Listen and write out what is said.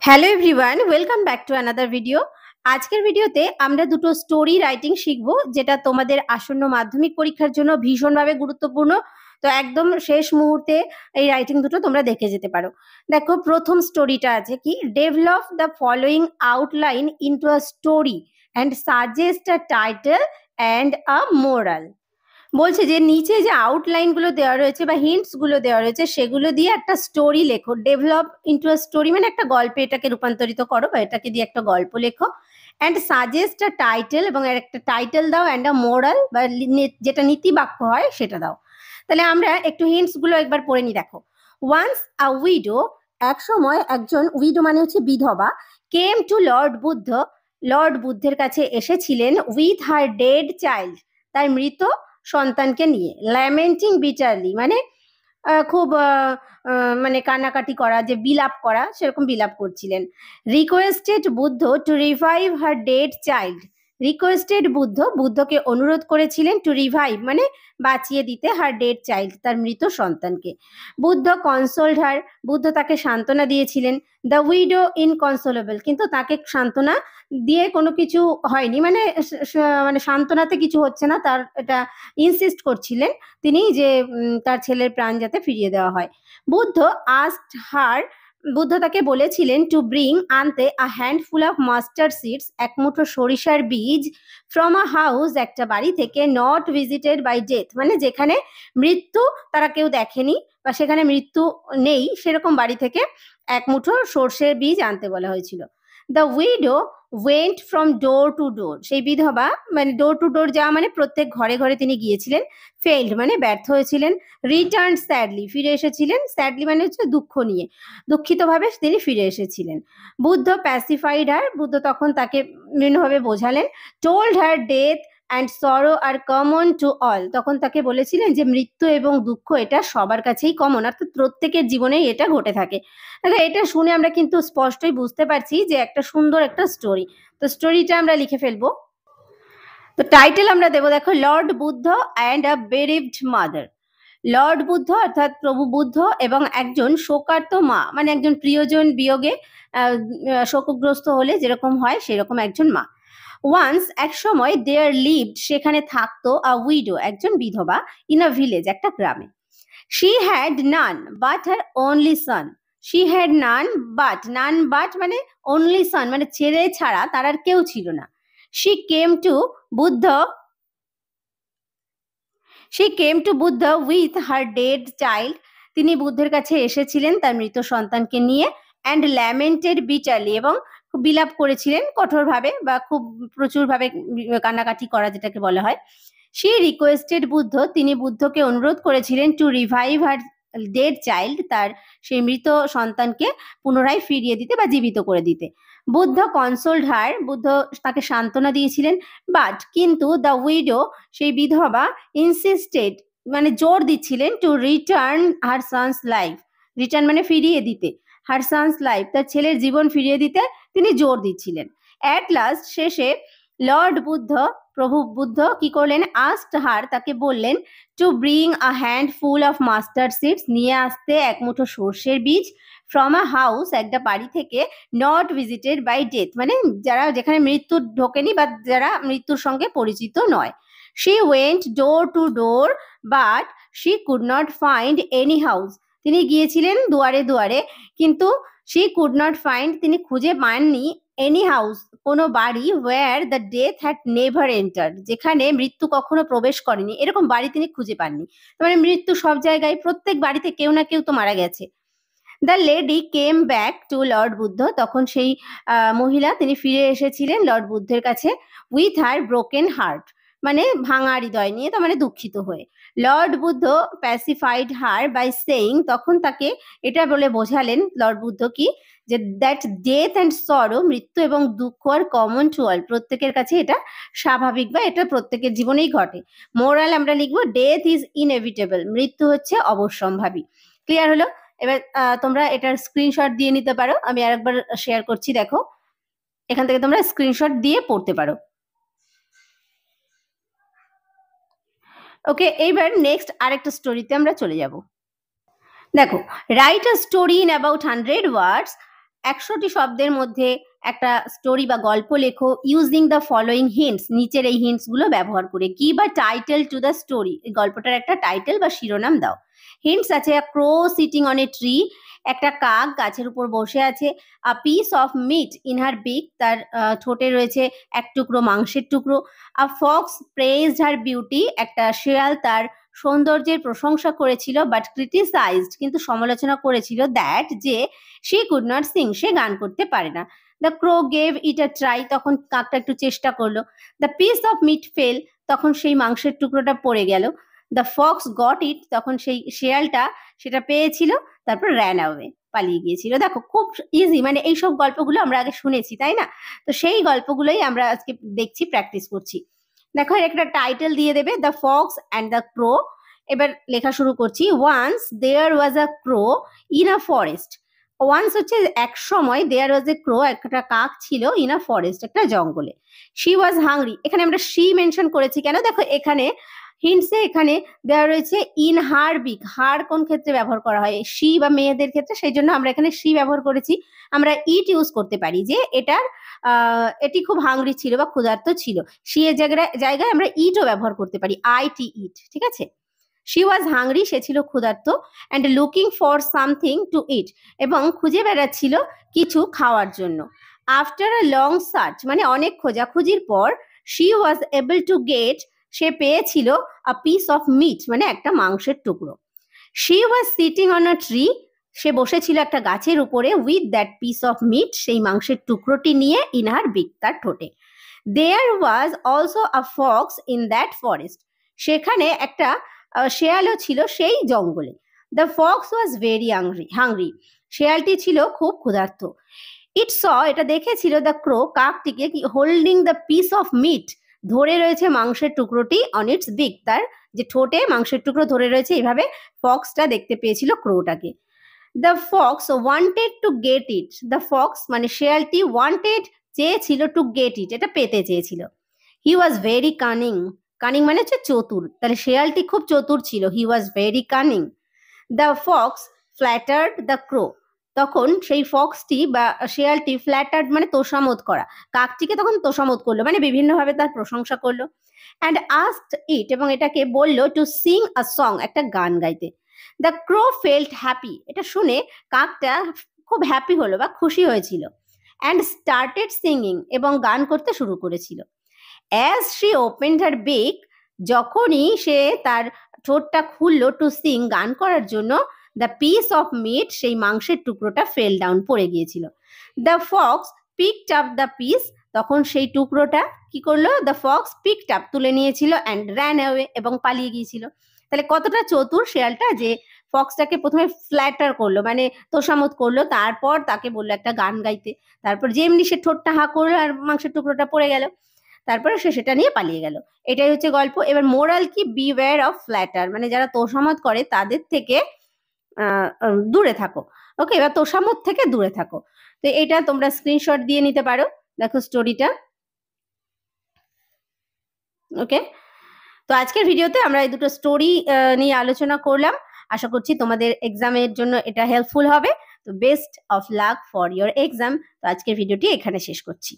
Hello everyone, welcome back to another video. আজকের ভিডিওতে আমরা দুটো স্টোরি রাইটিং শিখবো, যেটা তোমাদের আসন্ন মাধ্যমিক পরীক্ষার জন্য ভীষণভাবে গুরুত্বপূর্ণ। তো একদম শেষ মুহূর্তে এই রাইটিং দুটো তোমরা দেখে যেতে পারো। দেখো, প্রথম স্টোরিটা আছে কি, develop the following outline into a story and suggest a title and a moral. বলছে যে নিচে যে আউটলাইন গুলো দেওয়া রয়েছে বা হিন্টস গুলো দেওয়া রয়েছে সেগুলো দিয়ে একটা স্টোরি লেখো। ডেভেলপ ইন্টু আ স্টোরি মানে একটা গল্পে এটাকে রূপান্তরিত করো বা এটাকে দিয়ে একটা গল্প লেখো। অ্যান্ড সাজেস্ট আ টাইটেল, এবং একটা টাইটেল দাও, অ্যান্ড আ মোরাল বা যেটা নীতি বাক্য হয় সেটা দাও। তাহলে আমরা একটু হিন্টস গুলো একবার পড়ে নি। দেখো, ওয়ান্স আ উইডো, এক সময় একজন, উইডো মানে হচ্ছে বিধবা, came to Lord Buddha, Lord বুদ্ধের কাছে এসেছিলেন, উইথ হার ডেড চাইল্ড, তার মৃত সন্তানকে নিয়ে। ল্যামেন্টিং বিটারলি মানে খুব মানে কান্নাকাটি করা, যে বিলাপ করা, সেরকম বিলাপ করছিলেন। Requested Buddha to revive her dead child, requested Buddha, বুদ্ধকে অনুরোধ করেছিলেন, টু রিভাইভ মানে বাঁচিয়ে দিতে, হার ডেড চাইল্ড, তার মৃত সন্তানকে। বুদ্ধ কনসোলড হার, বুদ্ধ তাকে সান্ত্বনা দিয়েছিলেন। দ্য উইডো ইনকনসোলেবল, কিন্তু তাকে সান্ত্বনা দিয়ে কোনো কিছু হয়নি, মানে মানে সান্ত্বনাতে কিছু হচ্ছে না, তার এটা ইনসিস্ট করছিলেন তিনি যে তার ছেলের প্রাণ যাতে ফিরিয়ে দেওয়া হয়। বুদ্ধ আস্কড হার, বুদ্ধ তাকে বলেছিলেন, টু ব্রিং, আনতে, আ হ্যান্ডফুল অফ মাস্টার্ড সিডস, এক মুঠো সরিষার বীজ, ফ্রম আ হাউস, একটা বাড়ি থেকে, নট ভিজিটেড বাই ডেথ মানে যেখানে মৃত্যু তারা কেউ দেখেনি বা সেখানে মৃত্যু নেই, সেরকম বাড়ি থেকে এক মুঠো সর্ষের বীজ আনতে বলা হয়েছিল। The widow went from door to door, সেই বিধবা মানে ডোর টু ডোর যাওয়া মানে প্রত্যেক ঘরে ঘরে তিনি গিয়েছিলেন। ফেইল্ড মানে ব্যর্থ হয়েছিলেন। রিটার্ন স্যাডলি, ফিরে এসেছিলেন। স্যাডলি মানে হচ্ছে দুঃখ নিয়ে, দুঃখিতভাবে তিনি ফিরে এসেছিলেন। বুদ্ধ প্যাসিফাইড হার, বুদ্ধ তখন তাকে বিভিন্নভাবে বোঝালেন। টোল্ড হার ডেথ অ্যান্ড সরো আর কমন টু অল, তখন তাকে বলেছিলেন যে মৃত্যু এবং দুঃখ এটা সবার কাছেই কমন, অর্থাৎ প্রত্যেকের জীবনেই এটা ঘটে থাকে। দেখো, এটা শুনে আমরা কিন্তু স্পষ্টই বুঝতে পারছি যে একটা সুন্দর একটা স্টোরি। তো স্টোরিটা আমরা লিখে ফেলবো। তো টাইটেল আমরা দেবো, দেখো, Lord Buddha and a bereaved mother. Lord Buddha অর্থাৎ প্রভু বুদ্ধ এবং একজন শোকার্ত মা, মানে একজন প্রিয়জন বিয়োগে শোকগ্রস্ত হলে যেরকম হয় সেরকম একজন মা। ওয়ান্স, এক সময়, দেয়ার লিভড, সেখানে থাকতো, আ উইডো, একজন বিধবা, ইন আ ভিলেজ, একটা গ্রামে। She had none but her only Son, she had none but, none but মানে অনলি সন মানে ছেলে ছাড়া তার আর কেউ ছিল না। She came to Buddha, she came to Buddha with her dead child, তিনি বুদ্ধের কাছে এসেছিলেন তার মৃত সন্তানকে নিয়ে। অ্যান্ড ল্যামেন্টেড বিটারলি, এবং খুব বিলাপ করেছিলেন কঠোরভাবে বা খুব প্রচুরভাবে কান্নাকাটি করা যেটাকে বলা হয়। শি রিকোয়েস্টেড বুদ্ধ, তিনি বুদ্ধকে অনুরোধ করেছিলেন, two revive her dead child, তার সেই মৃত সন্তানকে পুনরায় ফিরিয়ে দিতে বা জীবিত করে দিতে। বুদ্ধ কনসোল্ড হার, বুদ্ধ তাকে সান্ত্বনা দিয়েছিলেন। বাট কিন্তু, দ্য উইডো, সেই বিধবা, ইনসিস্টেড মানে জোর দিচ্ছিলেন, to return her sons life, return মানে ফিরিয়ে দিতে, হার সন্স লাইফ, তার ছেলের জীবন ফিরিয়ে দিতে তিনি জোর দিচ্ছিলেন। অ্যাট লাস্ট, শেষে, লর্ড বুদ্ধ, প্রভু বুদ্ধ কি করলেন, আস্কড হার, তাকে বললেন, to bring a hand full of mustard seeds, নিয়ে আসতে এক মুঠো সর্ষের বীজ, ফ্রম আ হাউস, একটা বাড়ি থেকে, নট ভিজিটেড বাই ডেথ মানে যারা, যেখানে মৃত্যু ঢোকেনি বা যারা মৃত্যুর সঙ্গে পরিচিত নয়। She went door to door but she could not find any house, তিনি গিয়েছিলেন দুয়ারে দুয়ারে, কিন্তু শি কুড নট ফাইন্ড, তিনি খুঁজে পাননি, এনি হাউস, কোনো বাড়ি, where the death had never entered, যেখানে মৃত্যু কখনো প্রবেশ করেনি, এরকম বাড়ি তিনি খুঁজে পাননি। মানে মৃত্যু সব জায়গায়, প্রত্যেক বাড়িতে কেউ না কেউ তো মারা গেছে। The lady came back to Lord Buddha, তখন সেই মহিলা তিনি ফিরে এসেছিলেন লর্ড বুদ্ধের কাছে, উইথ হার ব্রোকেন হার্ট মানে ভাঙা হৃদয় নিয়ে, তার মানে দুঃখিত হয়ে। Lord Buddha pacified her by saying, তখন তাকে এটা বলে বোঝালেন লর্ড বুদ্ধ কি, যে দ্যাট ডেথ অ্যান্ড সরো, মৃত্যু এবং দুঃখ আর কমন টু অল, প্রত্যেকের কাছে এটা স্বাভাবিক বা এটা প্রত্যেকের জীবনেই ঘটে। মোরাল আমরা লিখবো, ডেথ ইজ ইনএভিটেবল, মৃত্যু হচ্ছে অবশ্যম্ভাবী। ক্লিয়ার হলো? এবার তোমরা এটার স্ক্রিনশট দিয়ে নিতে পারো, আমি আরেকবার শেয়ার করছি, দেখো, এখান থেকে তোমরা স্ক্রিনশট দিয়ে পড়তে পারো। ওকে, এইবার নেক্সট আরেকটা স্টোরিতে আমরা চলে যাব। দেখো, write a story in about 100 ওয়ার্ডস 100টি শব্দের মধ্যে একটা স্টোরি বা গল্প লেখো ইউজিং দ্য ফলোয়িং হিন্টস, নিচের এই হিন্টস গুলো ব্যবহার করে। Give a title to the story, এই গল্পটার একটা টাইটেল বা শিরোনাম দাও। হিন্টস আছে a crow sitting on a tree, একটা কাক গাছের উপর বসে আছে। A piece of meat in her beak, তার ঠোঁটে রয়েছে এক টুকরো মাংসের টুকরো। A fox praised her beauty, একটা শেয়াল তার সৌন্দর্যের প্রশংসা করেছিল, বাট ক্রিটিসাইজড, কিন্তু সমালোচনা করেছিল, দ্যাট, যে শি কুড নট সিং, সে গান করতে পারে না। The crow gave it a try, তখন কাকটা একটু চেষ্টা করলো। The piece of meat fell, তখন সেই মাংসের টুকরোটা পড়ে গেল। দ্য ফক্স গট ইট, তখন সেই শেয়ালটা সেটা পেয়েছিল, তারপর র্যান অ্যাওয়ে, পালিয়ে গিয়েছিল। দেখো খুব ইজি, মানে এইসব গল্পগুলো আমরা আগে শুনেছি, তাই না? তো সেই গল্পগুলোই আমরা আজকে দেখছি, প্র্যাকটিস করছি। দেখো এর একটা টাইটেল দিয়ে দেবে, the fox and the crow. এবার লেখা শুরু করছি। Once there was a crow in a forest. Once হচ্ছে এক সময়, দেয়ার ওয়াজ এ ক্রো, একটা কাক ছিল, ইন আ ফরেস্ট, একটা জঙ্গলে। শি ওয়াজ হাংরি, এখানে আমরা শি মেনশন করেছি কেন? দেখো এখানে হিন্টসে এখানে দেওয়া রয়েছে ইন হার বিক, হার কোন ক্ষেত্রে ব্যবহার করা হয়? শি বা মেয়েদের ক্ষেত্রে, সেই জন্য আমরা এখানে শি ব্যবহার করেছি। আমরা ইট ইউজ করতে পারি, যে এটি খুব হাংরি ছিল বা ক্ষুধার্ত ছিল। শি এর জায়গায় আমরা ইটও ব্যবহার করতে পারি, আইটি, ইট, ঠিক আছে? শি ওয়াজ হাংরি, সে ছিল ক্ষুধার্ত, and looking for something to eat, এবং খুঁজে বেড়াচ্ছিল কিছু খাওয়ার জন্য। আফটার আ লং সার্চ, মানে অনেক খোঁজাখুঁজির পর, she was able to get, সে পেয়েছিল আ পিস অফ মিট, মানে একটা মাংসের টুকরো। She was sitting on a tree, সে বসেছিল একটা গাছের উপরে, with that piece of meat, সেই মাংসের টুকরোটি নিয়ে, ইন হার বিক, তার ঠোঁটে। There was also a fox in that forest, সেখানে একটা শেয়ালও ছিল সেই জঙ্গলে। The fox was very hungry, শেয়ালটি ছিল খুব ক্ষুধার্ত। ইট স, এটা দেখেছিল, দ্য ক্রো, কাকটিকে, কি holding the piece of meat, ধরে রয়েছে মাংসের টুকরোটি, অন ইটস বিক, তার যে ঠোঁটে মাংসের টুকরো ধরে রয়েছে, এইভাবে ফক্সটা দেখতে পেয়েছিল ক্রোটাকে। The fox wanted to get it, the fox মানে শেয়ালটি, ওয়ান্টেড চেয়েছিল, টু গেট ইট, এটা পেতে চেয়েছিল। He was very cunning, cunning মানে হচ্ছে চতুর, তাহলে শেয়ালটি খুব চতুর ছিল। He was very cunning. The fox flattered the crow, তখন সেই ফক্সটি বা শেয়ালটি, ফ্ল্যাটার্ড মানে তোষামোদ করা, কাকটিকে তখন তোষামোদ করলো, মানে বিভিন্নভাবে তার প্রশংসা করলো। অ্যান্ড আস্কড ইট, এবং এটাকে বললো, টু সিং আ সং, একটা গান গাইতে। দ্য ক্রো ফেল্ট হ্যাপি, এটা শুনে কাকটা খুব হ্যাপি হলো বা খুশি হয়েছিল। অ্যান্ড স্টার্টেড সিঙ্গিং, এবং গান করতে শুরু করেছিল। অ্যাজ শি ওপেন্ড হার বিক, যখনই সে তার ঠোঁটটা খুললো, টু সিং, গান করার জন্য, দ্য পিস অফ মিট, সেই মাংসের টুকরোটা ফেল ডাউন, পড়ে গিয়েছিল। The fox picked up the piece, তখন সেই টুকরোটা কি করলো? দ্য ফক্স পিকড আপ, তুলে নিয়েছিল, অ্যান্ড র্যান অ্যাওয়ে, এবং পালিয়ে গিয়েছিল। তাহলে কতটা চতুর শেয়ালটা, যে ফক্সটাকে প্রথমে ফ্ল্যাটার করলো, মানে তোষামোদ করলো, তারপর তাকে বললো একটা গান গাইতে, তারপর যেমনি সে ঠোঁটটা হা করলো আর মাংসের টুকরোটা পড়ে গেল, তারপরে সে সেটা নিয়ে পালিয়ে গেল। এটাই হচ্ছে গল্প। এবার মোরাল কি? বিওয়্যার অফ ফ্ল্যাটার, মানে যারা তোষামোদ করে তাদের থেকে দূরে থাকো। ওকে, এবার তোষামোদ থেকে দূরে থাকো। তো এটা তোমরা স্ক্রিনশট দিয়ে নিতে পারো। দেখো স্টোরিটা। ওকে, তো আজকের ভিডিওতে আমরা এই দুটো স্টোরি নিয়ে আলোচনা করলাম। আশা করছি তোমাদের এক্সামের জন্য এটা হেল্পফুল হবে। তো best of luck for your exam. তো আজকের ভিডিওটি এখানে শেষ করছি।